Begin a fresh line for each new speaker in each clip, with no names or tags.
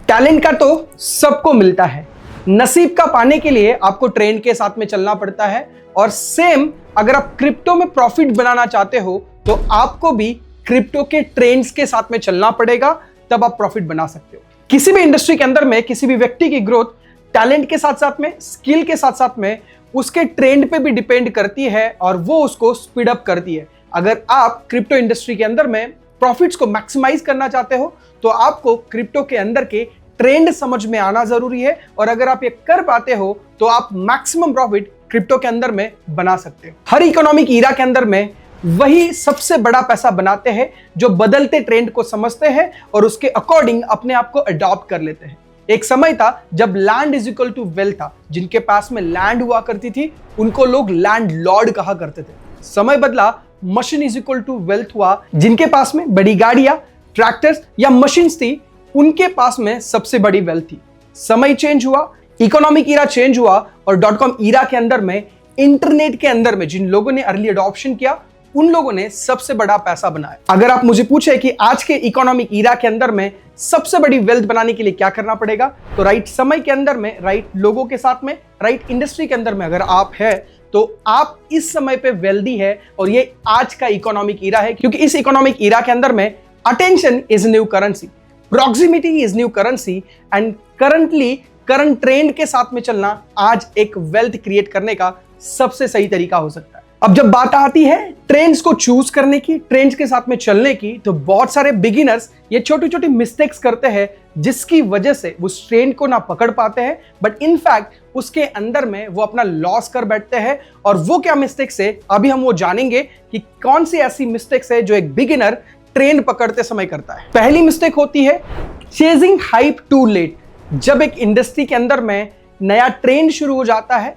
Talent का तो सबको मिलता है, नसीब का पाने के लिए आपको ट्रेंड के साथ में चलना पड़ता है। और सेम अगर आप क्रिप्टो में प्रॉफिट बनाना चाहते हो तो आपको भी क्रिप्टो के ट्रेंड्स के साथ में चलना पड़ेगा, तब आप प्रॉफिट बना सकते हो। किसी भी इंडस्ट्री के अंदर में किसी भी व्यक्ति की ग्रोथ टैलेंट के साथ साथ में, स्किल के साथ साथ में उसके ट्रेंड पे भी डिपेंड करती है और वो उसको स्पीड अप करती है। अगर आप क्रिप्टो इंडस्ट्री के अंदर में प्रॉफिट्स को मैक्सिमाइज करना चाहते हो तो आपको क्रिप्टो के अंदर के ट्रेंड समझ में आना जरूरी है, और अगर आप ये कर पाते हो तो आप मैक्सिमम प्रॉफिट क्रिप्टो के अंदर में बना सकते हो। हर इकोनॉमिक ईरा के अंदर में वही सबसे बड़ा पैसा बनाते हैं जो बदलते ट्रेंड को समझते हैं और उसके अकॉर्डिंग अपने आप को अडॉप्ट कर लेते हैं। एक समय था जब land is equal to wealth था, जिनके पास में लैंड हुआ करती थी उनको लोग लैंड लॉर्ड कहा करते थे। समय बदला, machine is equal to wealth हुआ, जिनके पास में बड़ी गाड़ियां, ट्रैक्टर्स या मशीन्स थी उनके पास में सबसे बड़ी वेल्थ थी। समय चेंज हुआ, इकोनॉमिक ईरा चेंज हुआ और .com ईरा के अंदर में, इंटरनेट के अंदर में जिन लोगों ने अर्ली अडॉप्शन किया उन लोगों ने सबसे बड़ा पैसा बनाया। अगर आप मुझे पूछे कि आज के इकोनॉमिक ईरा के अंदर में सबसे बड़ी वेल्थ बनाने के लिए क्या करना पड़ेगा, तो राइट समय के अंदर में, राइट लोगों के साथ में, राइट इंडस्ट्री के अंदर में अगर आप है तो आप इस समय पे वेल्दी है। और ये आज का इकोनॉमिक ईरा है, क्योंकि इस इकोनॉमिक ईरा के अंदर में attention is new currency, proximity is new currency and current trend के साथ में चलना आज एक वेल्थ क्रिएट करने का सबसे सही तरीका हो सकता है। अब जब बात आती है ट्रेंड्स को चूज करने की, ट्रेंड्स के साथ में चलने की, तो बहुत सारे बिगिनर्स ये छोटी छोटी मिस्टेक्स करते हैं जिसकी वजह से वो ट्रेंड को ना पकड़ पाते हैं, बट इनफैक्ट उसके अंदर में वो अपना लॉस कर बैठते हैं। और वो क्या मिस्टेक्स है अभी हम वो जानेंगे कि कौन सी ऐसी मिस्टेक्स है जो एक बिगिनर ट्रेंड पकड़ते समय करता है। पहली मिस्टेक होती है चेजिंग हाइप टू लेट। जब एक इंडस्ट्री के अंदर में नया ट्रेंड शुरू हो जाता है,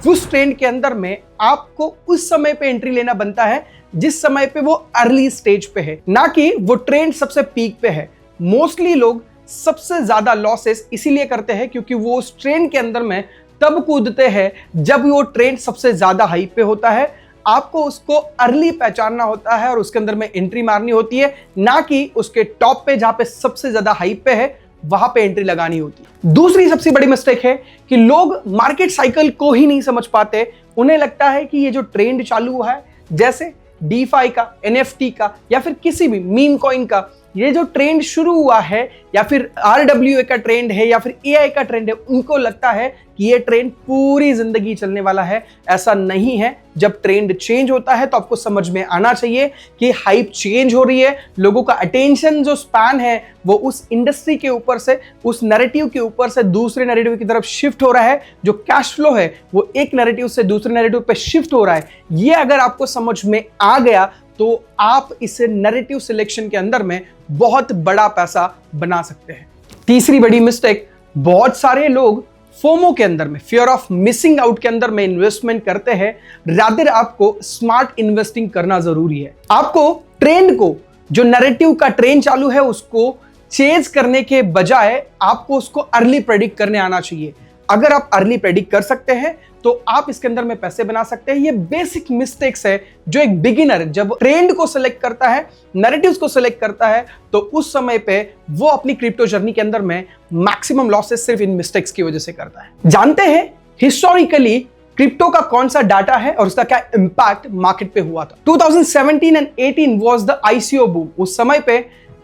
उस ट्रेंड के अंदर में आपको उस समय पे एंट्री लेना बनता है जिस समय पे वो अर्ली स्टेज पे है, ना कि वो ट्रेंड सबसे पीक पे है। मोस्टली लोग सबसे ज्यादा लॉसेस इसीलिए करते हैं क्योंकि वो उस ट्रेंड के अंदर में तब कूदते हैं जब वो ट्रेंड सबसे ज्यादा हाइप पे होता है। आपको उसको अर्ली पहचानना होता है और उसके अंदर में एंट्री मारनी होती है, ना कि उसके टॉप पे जहां पे सबसे ज्यादा हाइप पे है वहां पे एंट्री लगानी होती है। दूसरी सबसे बड़ी मिस्टेक है कि लोग मार्केट साइकिल को ही नहीं समझ पाते। उन्हें लगता है कि ये जो ट्रेंड चालू हुआ है, जैसे डीफाई का, एनएफटी का या फिर किसी भी मीम कॉइन का, ये जो ट्रेंड शुरू हुआ है या फिर आरडब्ल्यूए का ट्रेंड है या फिर एआई का ट्रेंड है, उनको लगता है कि ये ट्रेंड पूरी जिंदगी चलने वाला है। ऐसा नहीं है। जब ट्रेंड चेंज होता है तो आपको समझ में आना चाहिए कि हाइप चेंज हो रही है, लोगों का अटेंशन जो स्पैन है वो उस इंडस्ट्री के ऊपर से, उस नैरेटिव के ऊपर से दूसरे नैरेटिव की तरफ शिफ्ट हो रहा है। जो कैश फ्लो है वो एक नैरेटिव से दूसरे नैरेटिव पे शिफ्ट हो रहा है। ये अगर आपको समझ में आ गया तो आप इसे नैरेटिव सिलेक्शन के अंदर में बहुत बड़ा पैसा बना सकते हैं। तीसरी बड़ी मिस्टेक, बहुत सारे लोग फोमो के अंदर में, फियर ऑफ मिसिंग आउट के अंदर में इन्वेस्टमेंट करते हैं। रादर आपको स्मार्ट इन्वेस्टिंग करना जरूरी है। आपको ट्रेंड को, जो नैरेटिव का ट्रेंड चालू है उसको चेज करने के बजाय आपको उसको अर्ली प्रेडिक्ट करने आना चाहिए। अगर आप अर्ली प्रेडिक्ट कर सकते हैं तो आप इसके अंदर में पैसे बना सकते हैं। ये बेसिक मिस्टेक्स है जो एक बिगिनर जब ट्रेंड को सिलेक्ट करता है, नैरेटिव्स को सिलेक्ट करता है, तो उस समय पे वो अपनी क्रिप्टो जर्नी के अंदर में मैक्सिमम लॉसेस सिर्फ इन मिस्टेक्स की वजह से करता है। जानते हैं हिस्टोरिकली क्रिप्टो का कौन सा डाटा है और उसका क्या इंपैक्ट मार्केट पे हुआ था। 2017 and 18 was the ICO boom. उस समय पे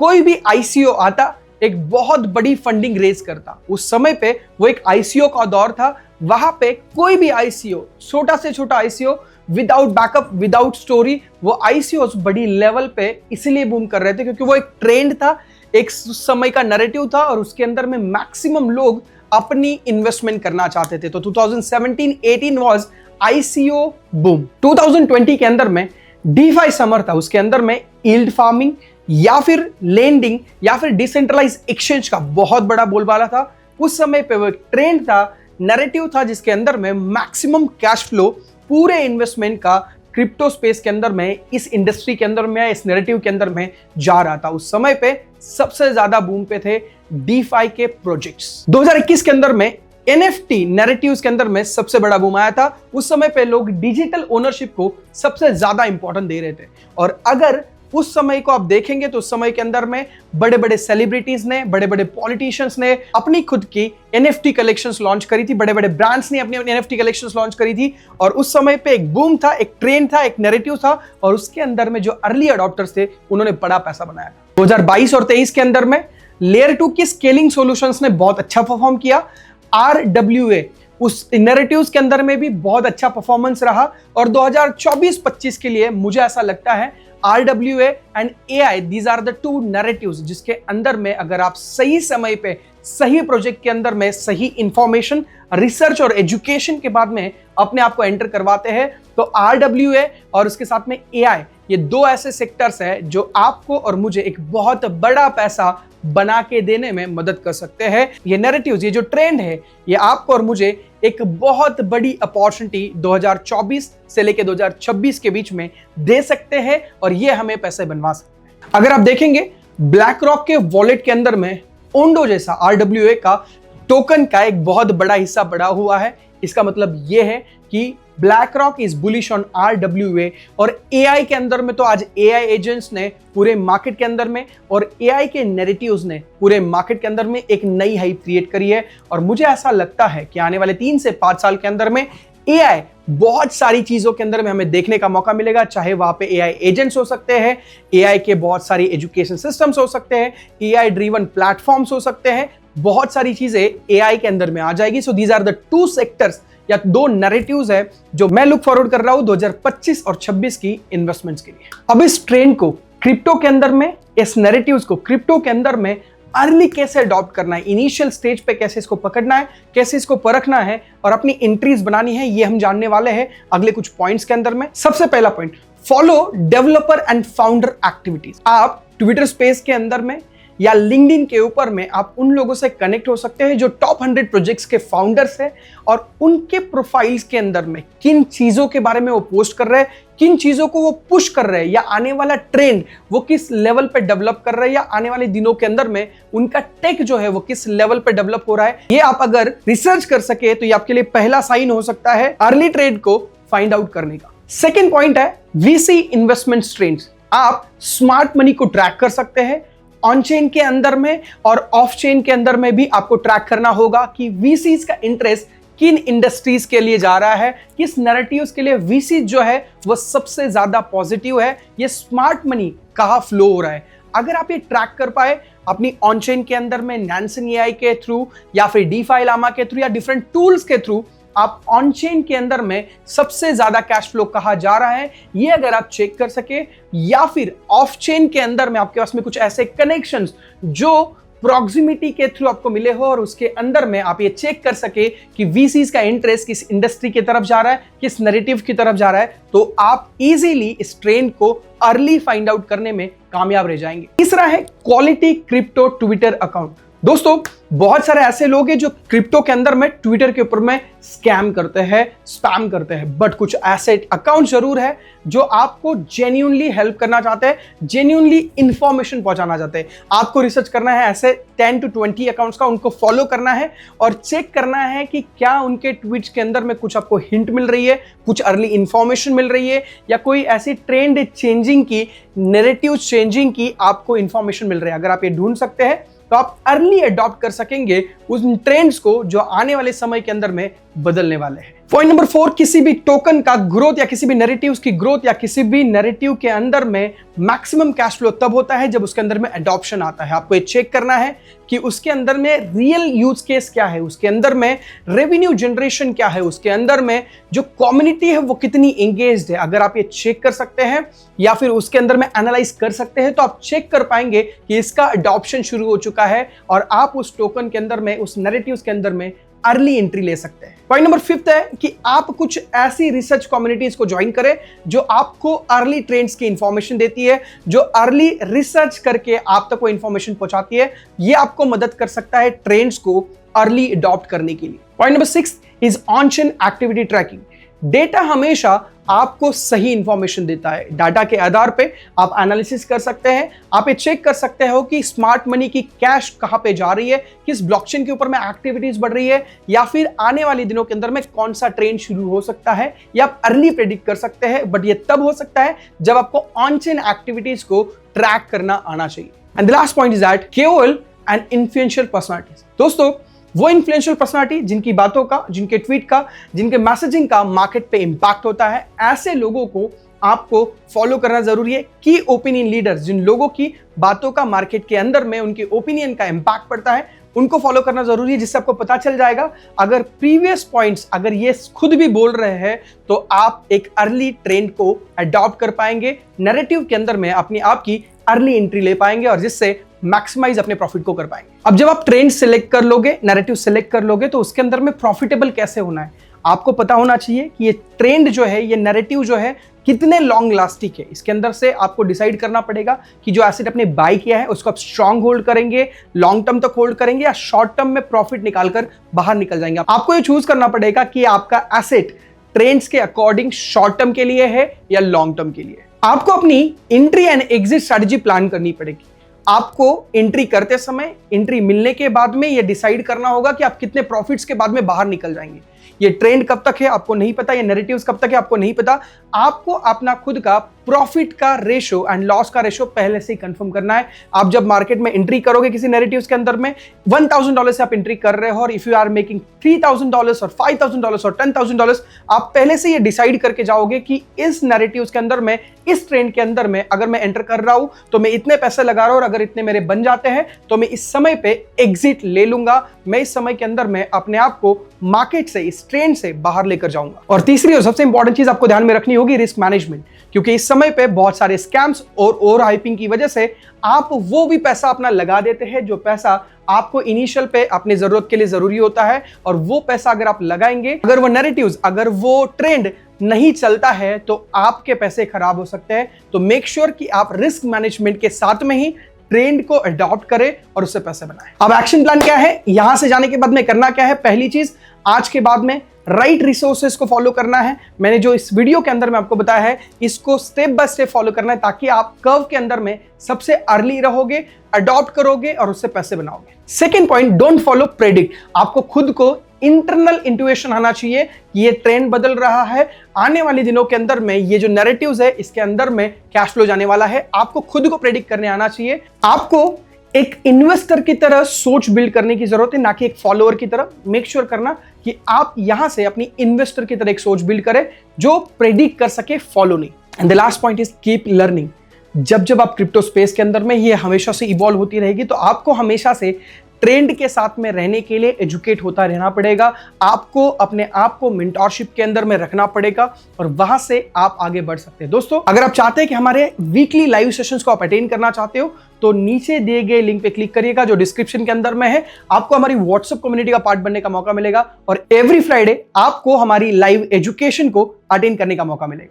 कोई भी आईसीओ आता, एक बहुत बड़ी फंडिंग रेज करता। उस समय पे वो एक आईसीओ का दौर था। वहां पे कोई भी आईसीओ, छोटा से छोटा ICO, without backup, without story, वो आईसीओ बड़ी लेवल पे इसलिए बूम कर रहे थे क्योंकि वो एक ट्रेंड था, एक समय का नैरेटिव था और उसके अंदर में मैक्सिमम लोग अपनी इन्वेस्टमेंट करना चाहते थे। तो 2017-18 वाज आईसीओ बूम। 2020 के अंदर में डीफाई समर था, उसके अंदर में यील्ड फार्मिंग या फिर लेंडिंग या फिर डिसेंट्रलाइज एक्सचेंज का बहुत बड़ा बोलबाला था। उस समय पे वो एक ट्रेंड था, नैरेटिव था, जिसके अंदर में मैक्सिमम कैश फ्लो पूरे इन्वेस्टमेंट का क्रिप्टो स्पेस के अंदर में, इस इंडस्ट्री के अंदर में, इस नैरेटिव के अंदर में जा रहा था। उस समय पे सबसे ज्यादा बूम पे थे डीफाई के प्रोजेक्ट्स। 2021 के अंदर में एनएफटी नैरेटिव्स के अंदर में सबसे बड़ा बूम आया था। उस समय पे लोग डिजिटल ओनरशिप को सबसे ज्यादा इंपॉर्टेंट दे रहे थे। और अगर उस समय को आप देखेंगे तो उस समय के अंदर में बड़े बड़े सेलिब्रिटीज ने, बड़े बड़े पॉलिटिशियंस ने अपनी खुद की NFT कलेक्शंस लॉन्च करी थी, बड़े बड़े ब्रांड्स ने अपनी NFT कलेक्शंस लॉन्च करी थी। और उस समय पे एक बूम था, एक ट्रेंड था, एक नैरेटिव था, और उसके अंदर में जो अर्ली अडॉप्टर्स थे उन्होंने बड़ा पैसा बनाया। 2022 और 23 के अंदर में लेयर 2 की स्केलिंग सॉल्यूशंस ने बहुत अच्छा परफॉर्म किया। RWA उस नैरेटिव्स के अंदर में भी बहुत अच्छा परफॉर्मेंस रहा। और 2024-25 के लिए मुझे ऐसा लगता है RWA and AI these are the two narratives जिसके अंदर में अगर आप सही समय पे सही प्रोजेक्ट के अंदर में सही इंफॉर्मेशन, रिसर्च और एजुकेशन के बाद में अपने आप को एंटर करवाते हैं तो RWA और उसके साथ में AI ये दो ऐसे सेक्टर्स हैं जो आपको और मुझे एक बहुत बड़ा पैसा बना के देने में मदद कर सकते हैं। ये नैरेटिव्स, ये जो ट्रेंड है, ये आपको और मुझे एक बहुत बड़ी अपॉर्चुनिटी 2024 से लेकर 2026 के बीच में दे सकते हैं और ये हमें पैसे बनवा सकते हैं। अगर आप देखेंगे ब्लैक रॉक के वॉलेट के अंदर में ओंडो जैसा RWA का टोकन का एक बहुत बड़ा हिस्सा पड़ा हुआ है। इसका मतलब यह है कि black rock is bullish on RWA। और AI के अंदर में तो आज AI एजेंट्स ने पूरे मार्केट के अंदर में और AI के नैरेटिव्स ने पूरे मार्केट के अंदर में एक नई हाइप क्रिएट करी है। और मुझे ऐसा लगता है कि आने वाले 3 से 5 साल के अंदर में AI बहुत सारी चीजों के अंदर में हमें देखने का मौका मिलेगा, चाहे वहां पे AI एजेंट्स हो सकते हैं, AI के बहुत सारी एजुकेशन सिस्टम्स हो सकते हैं, AI ड्रिवन प्लेटफॉर्म्स हो सकते हैं, बहुत सारी चीजें AI के अंदर में आ जाएगी। So these are the two sectors या दो नैरेटिव्स है जो मैं लुक फॉरवर्ड कर रहा हूं 2025 और 26 की इन्वेस्टमेंट्स के लिए। अब इस ट्रेंड को क्रिप्टो के अंदर में, इस नैरेटिव्स को क्रिप्टो के अंदर में अर्ली कैसे अडॉप्ट करना है, इनिशियल स्टेज पे कैसे इसको पकड़ना है, कैसे इसको परखना है और अपनी एंट्रीज बनानी है, ये हम जानने वाले हैं अगले कुछ पॉइंट्स के अंदर में। सबसे पहला point, follow developer and founder activities. आप ट्विटर स्पेस के अंदर में या लिंक्डइन के ऊपर में आप उन लोगों से कनेक्ट हो सकते हैं जो टॉप 100 प्रोजेक्ट्स के फाउंडर्स हैं और उनके प्रोफाइल्स के अंदर में किन चीजों के बारे में वो पोस्ट कर रहे हैं, किन चीजों को वो पुश कर रहे हैं या आने वाला ट्रेंड वो किस लेवल पे डेवलप कर रहे हैं या आने वाले दिनों के अंदर में उनका टेक जो है वो किस लेवल पे डेवलप हो रहा है, ये आप अगर रिसर्च कर सके तो ये आपके लिए पहला साइन हो सकता है अर्ली ट्रेंड को फाइंड आउट करने का। सेकेंड पॉइंट है VC इन्वेस्टमेंट ट्रेंड्स। आप स्मार्ट मनी को ट्रैक कर सकते हैं ऑन चेन के अंदर में और ऑफ चेन के अंदर में भी आपको ट्रैक करना होगा कि VCs का इंटरेस्ट किन इंडस्ट्रीज के लिए जा रहा है, किस नैरेटिव्स के लिए VC जो है वो सबसे ज्यादा पॉजिटिव है, ये स्मार्ट मनी कहाँ फ्लो हो रहा है। अगर आप ये ट्रैक कर पाए अपनी ऑन चेन के अंदर में नैनसन AI के थ्रू या फिर DeFi llama के थ्रू या डिफरेंट टूल्स के थ्रू आप ऑन चेन के अंदर में सबसे ज्यादा कैश फ्लो कहाँ जा रहा है, ये अगर आप चेक कर सके या फिर ऑफ चेन के अंदर में आपके पास में कुछ ऐसे कनेक्शंस जो प्रॉक्सिमिटी के थ्रू आपको मिले हो और उसके अंदर में आप ये चेक कर सके कि VCs का इंटरेस्ट किस इंडस्ट्री की तरफ जा रहा है, किस नैरेटिव की तरफ जा रहा है, तो आप इजीली इस ट्रेंड को अर्ली फाइंड आउट करने में कामयाब रह जाएंगे। तीसरा है क्वालिटी क्रिप्टो ट्विटर अकाउंट। दोस्तों बहुत सारे ऐसे लोग हैं जो क्रिप्टो के अंदर में ट्विटर के ऊपर में स्कैम करते हैं, स्पैम करते हैं, बट कुछ ऐसे अकाउंट जरूर है जो आपको जेन्युइनली हेल्प करना चाहते हैं, जेन्युइनली इंफॉर्मेशन पहुंचाना चाहते हैं। आपको रिसर्च करना है ऐसे 10 to 20 अकाउंट्स का, उनको फॉलो करना है और चेक करना है कि क्या उनके ट्वीट्स के अंदर में कुछ आपको हिंट मिल रही है, कुछ अर्ली इंफॉर्मेशन मिल रही है या कोई ऐसी ट्रेंड चेंजिंग की, नैरेटिव चेंजिंग की आपको इंफॉर्मेशन मिल रही है। अगर आप ये ढूंढ सकते हैं तो आप अर्ली अडॉप्ट कर सकेंगे उन ट्रेंड्स को जो आने वाले समय के अंदर में बदलने वाले हैं। पॉइंट नंबर 4, किसी भी टोकन का ग्रोथ या किसी भी नैरेटिव्स की ग्रोथ या किसी भी नैरेटिव के अंदर में मैक्सिमम कैश फ्लो तब होता है जब उसके अंदर में एडॉप्शन आता है। आपको ये चेक करना है कि उसके अंदर में रियल यूज केस क्या है, उसके अंदर में रेवेन्यू जनरेशन क्या है, उसके अंदर में जो कम्युनिटी है वो कितनी एंगेज्ड है। अगर आप ये चेक कर सकते हैं या फिर उसके अंदर में एनालाइज कर सकते हैं तो आप चेक कर पाएंगे कि इसका अडॉप्शन शुरू हो चुका है और आप उस टोकन के अंदर में, उस नैरेटिव्स के अंदर में अर्ली एंट्री ले सकते हैं। पॉइंट नंबर 5 है कि आप कुछ ऐसी रिसर्च कम्युनिटीज को ज्वाइन करें जो आपको अर्ली ट्रेंड्स की इंफॉर्मेशन देती है, जो अर्ली रिसर्च करके आप तक वो इंफॉर्मेशन पहुंचाती है। ये आपको मदद कर सकता है ट्रेंड्स को अर्ली अडॉप्ट करने के लिए। Point number 6 is on chain activity trekking. Data हमेशा आपको सही इंफॉर्मेशन देता है। डाटा के आधार पे आप एनालिसिस कर सकते हैं, आप ये चेक कर सकते हो कि स्मार्ट मनी की कैश कहां पे जा रही है, किस ब्लॉकचेन के ऊपर में एक्टिविटीज बढ़ रही है, या फिर आने वाले दिनों के अंदर में कौन सा ट्रेंड शुरू हो सकता है, या आप अर्ली प्रेडिक्ट कर सकते हैं। बट ये तब हो सकता है जब आपको ऑन चेन एक्टिविटीज को ट्रैक करना आना चाहिए। And the last point is that केवल एंड इन्फ्लुएंशियल पर्सनालिटीज। दोस्तों, वो इन्फ्लुएंशियल पर्सनालिटी जिनकी बातों का, जिनके ट्वीट का, जिनके मैसेजिंग का मार्केट पे इंपैक्ट होता है, ऐसे लोगों को आपको फॉलो करना जरूरी है। की ओपिनियन लीडर्स, जिन लोगों की बातों का मार्केट के अंदर में उनके ओपिनियन का इंपैक्ट पड़ता है, उनको फॉलो करना जरूरी है, जिससे आपको पता चल जाएगा अगर प्रीवियस पॉइंट्स अगर ये खुद भी बोल रहे हैं तो आप एक अर्ली ट्रेंड को अडॉप्ट कर पाएंगे, नैरेटिव के अंदर में अपनी आपकी अर्ली एंट्री ले पाएंगे और जिससे मैक्सिमाइज अपने प्रॉफिट को कर पाएंगे। अब जब आप ट्रेंड सिलेक्ट कर लोगे, नैरेटिव सिलेक्ट कर लोगे, तो उसके अंदर में प्रॉफिटेबल कैसे होना है आपको पता होना चाहिए कि ये ट्रेंड जो है, ये नैरेटिव जो है कितने लॉन्ग लास्टिक है। इसके अंदर से आपको डिसाइड करना पड़ेगा कि जो एसेट अपने बाय किया है उसको आप स्ट्रांग होल्ड करेंगे, लॉन्ग टर्म तक होल्ड करेंगे, या शॉर्ट टर्म में प्रॉफिट निकालकर बाहर निकल जाएंगे। आपको ये चूज करना पड़ेगा कि आपका एसेट ट्रेंड्स के अकॉर्डिंग शॉर्ट टर्म के लिए है या लॉन्ग टर्म के लिए। आपको अपनी entry and exit strategy plan करनी पड़ेगी। आपको एंट्री करते समय, एंट्री मिलने के बाद में यह डिसाइड करना होगा कि आप कितने प्रॉफिट्स के बाद में बाहर निकल जाएंगे। ये ट्रेंड कब तक है आपको नहीं पता, ये नैरेटिव्स कब तक है आपको नहीं पता। आपको अपना खुद का प्रॉफिट का रेशो एंड लॉस का रेशो पहले से ही कंफर्म करना है। आप जब मार्केट में एंट्री करोगे किसी नैरेटिव्स के अंदर में, $1000 से आप एंट्री कर रहे हो और इफ यू आर मेकिंग $3000 और $5000 और $10,000, आप पहले से ये डिसाइड करके जाओगे कि इस नैरेटिव्स के अंदर में, इस ट्रेंड के अंदर में अगर मैं एंटर कर रहा हूं तो मैं इतने पैसे लगा रहा हूं और अगर इतने मेरे बन जाते हैं तो मैं इस समय पे एग्जिट ले लूंगा। मैं इस समय के अंदर में अपने आप को मार्केट से, इस ट्रेंड से बाहर लेकर जाऊंगा। और तीसरी और सबसे इंपॉर्टेंट चीज आपको ध्यान में रखनी होगी रिस्क मैनेजमेंट, क्योंकि इस समय पे बहुत सारे स्कैम्स और ओवर हाइपिंग की वजह से आप वो भी पैसा अपना लगा देते हैं जो पैसा आपको इनिशियल पे अपनी जरूरत के लिए जरूरी होता है। और वो पैसा अगर आप लगाएंगे, अगर वो नैरेटिव्स, अगर वो ट्रेंड नहीं चलता है तो आपके पैसे खराब हो सकते हैं। तो मेक श्योर कि आप रिस्क मैनेजमेंट के साथ में ही ट्रेंड को अडॉप्ट करें और उससे पैसे बनाएं। अब एक्शन प्लान क्या है, यहां से जाने के बाद में करना क्या है? पहली चीज, आज के बाद में राइट रिसोर्सेज को फॉलो करना है। मैंने जो इस वीडियो के अंदर में आपको बताया है, इसको स्टेप बाय स्टेप फॉलो करना है ताकि आप कर्व के अंदर में सबसे अर्ली रहोगे, अडॉप्ट करोगे और उससे पैसे बनाओगे। Second point, don't follow predict. आपको खुद को इंटरनल इंट्यूएशन आना चाहिए कि ये ट्रेंड बदल रहा है, आने वाले दिनों के अंदर में ये जो नैरेटिव्स है इसके अंदर में कैश फ्लो जाने वाला है। आपको खुद को प्रेडिक्ट करने आना चाहिए। आपको एक इन्वेस्टर की तरह सोच बिल्ड करने की जरूरत है, ना कि एक फॉलोअर की तरह। मेक श्योर करना कि आप यहां से अपनी इन्वेस्टर की तरह एक सोच बिल्ड करें जो प्रेडिक्ट कर सके, फॉलो नहीं। And the last point is keep learning. जब आप क्रिप्टो स्पेस के अंदर में, ये हमेशा से इवॉल्व होती रहेगी, तो आपको हमेशा से ट्रेंड के साथ में रहने के लिए एजुकेट होता रहना पड़ेगा। आपको अपने आप को मेंटरशिप के अंदर में रखना पड़ेगा और वहां से आप आगे बढ़ सकते हैं। दोस्तों, अगर आप चाहते हैं कि हमारे वीकली लाइव सेशंस को आप अटेंड करना चाहते हो तो नीचे दिए गए लिंक पे क्लिक करिएगा जो डिस्क्रिप्शन के अंदर में है। आपको हमारी व्हाट्सएप कम्युनिटी का पार्ट बनने का मौका मिलेगा और एवरी फ्राइडे आपको हमारी लाइव एजुकेशन को अटेंड करने का मौका मिलेगा।